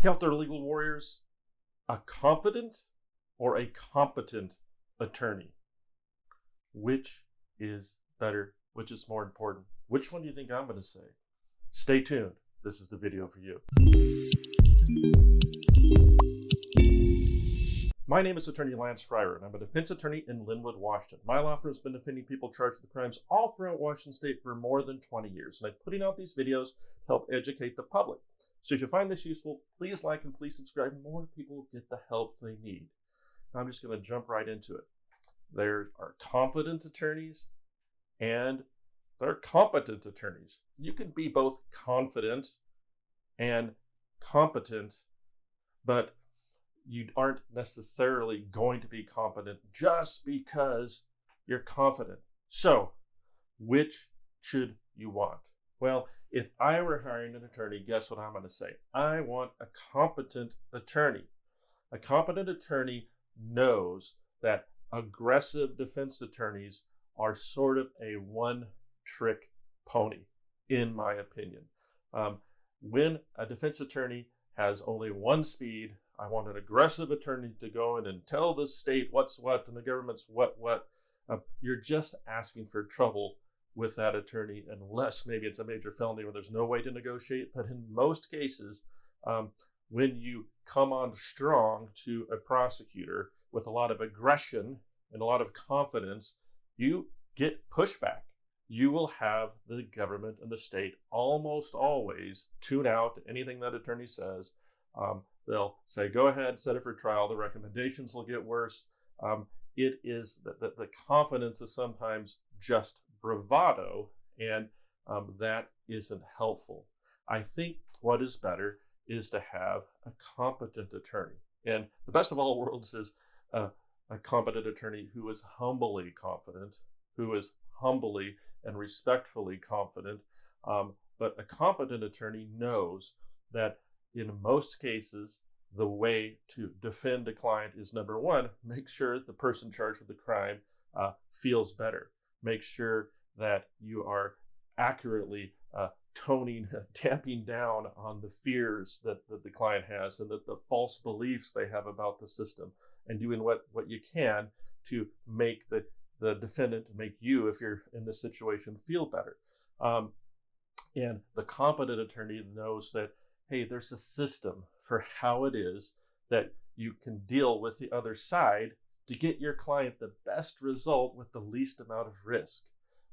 Hey out there, legal warriors, a confident or a competent attorney? Which is better? Which is more important? Which one do you think I'm going to say? Stay tuned. This is the video for you. My name is Attorney Lance Fryrear, and I'm a defense attorney in Lynnwood, Washington. My law firm has been defending people charged with crimes all throughout Washington State for more than 20 years, and I'm putting out these videos to help educate the public. So if you find this useful, please like and please subscribe. More people get the help they need. I'm just going to jump right into it. There are confident attorneys and there are competent attorneys. You can be both confident and competent, but you aren't necessarily going to be competent just because you're confident. So, which should you want? Well, if I were hiring an attorney, guess what I'm going to say? I want a competent attorney. A competent attorney knows that aggressive defense attorneys are sort of a one-trick pony, in my opinion. When a defense attorney has only one speed, I want an aggressive attorney to go in and tell the state what's what and the government's what. You're just asking for trouble with that attorney, unless maybe it's a major felony where there's no way to negotiate. But in most cases, when you come on strong to a prosecutor with a lot of aggression and a lot of confidence, you get pushback. You will have the government and the state almost always tune out anything that attorney says. They'll say, go ahead, set it for trial. The recommendations will get worse. It is the confidence is sometimes just bravado, and that isn't helpful. I think what is better is to have a competent attorney. And the best of all worlds is a competent attorney who is humbly confident, who is humbly and respectfully confident. But a competent attorney knows that in most cases, the way to defend a client is, number one, make sure the person charged with the crime feels better. Make sure that you are accurately tamping down on the fears that the client has and that the false beliefs they have about the system, and doing what you can to make the defendant, make you, if you're in this situation, feel better. And the competent attorney knows that, hey, there's a system for how it is that you can deal with the other side to get your client the best result with the least amount of risk.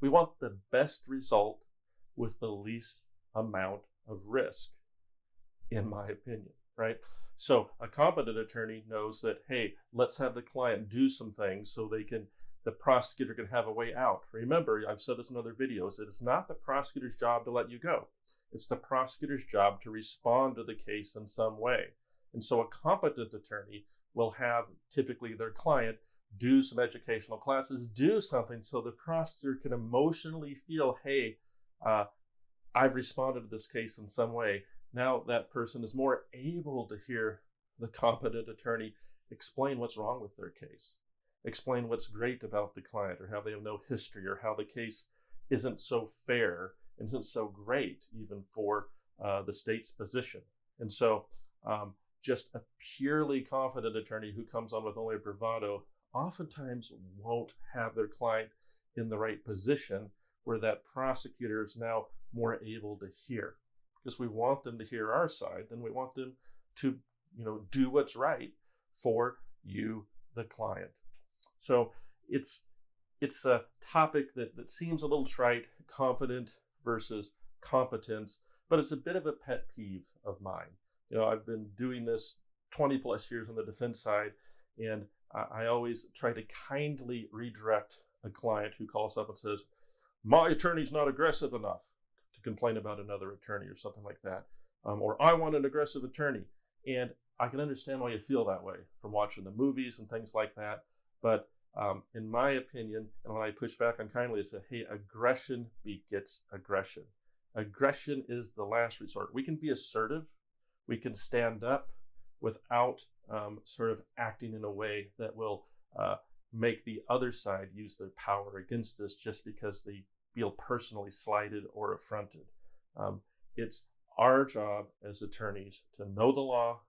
We want the best result with the least amount of risk, in my opinion, right? So a competent attorney knows that, hey, let's have the client do some things so the prosecutor can have a way out. Remember, I've said this in other videos, it is not the prosecutor's job to let you go. It's the prosecutor's job to respond to the case in some way. And so a competent attorney will have typically their client do some educational classes, do something so the prosecutor can emotionally feel, hey, I've responded to this case in some way. Now that person is more able to hear the competent attorney explain what's wrong with their case, explain what's great about the client, or how they have no history, or how the case isn't so fair, isn't so great even for the state's position. And so just a purely confident attorney who comes on with only bravado oftentimes won't have their client in the right position where that prosecutor is now more able to hear. Because we want them to hear our side, then we want them to do what's right for you, the client. So it's a topic that seems a little trite, confident versus competence, but it's a bit of a pet peeve of mine. I've been doing this 20 plus years on the defense side, and I always try to kindly redirect a client who calls up and says, my attorney's not aggressive enough, to complain about another attorney or something like that. Or I want an aggressive attorney. And I can understand why you feel that way from watching the movies and things like that. But in my opinion, and when I push back on kindly, I say, hey, aggression begets aggression. Aggression is the last resort. We can be assertive. We can stand up without sort of acting in a way that will make the other side use their power against us just because they feel personally slighted or affronted. It's our job as attorneys to know the law,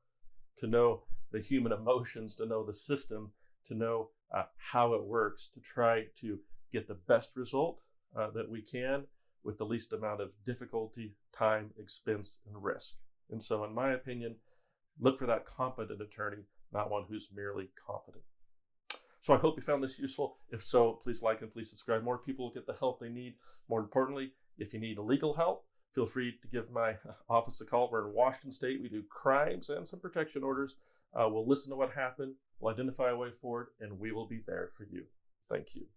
to know the human emotions, to know the system, to know how it works, to try to get the best result that we can with the least amount of difficulty, time, expense, and risk. And so, in my opinion, look for that competent attorney, not one who's merely confident. So I hope you found this useful. If so, please like and please subscribe. More people will get the help they need. More importantly, if you need legal help, feel free to give my office a call. We're in Washington State. We do crimes and some protection orders. We'll listen to what happened. We'll identify a way forward, and we will be there for you. Thank you.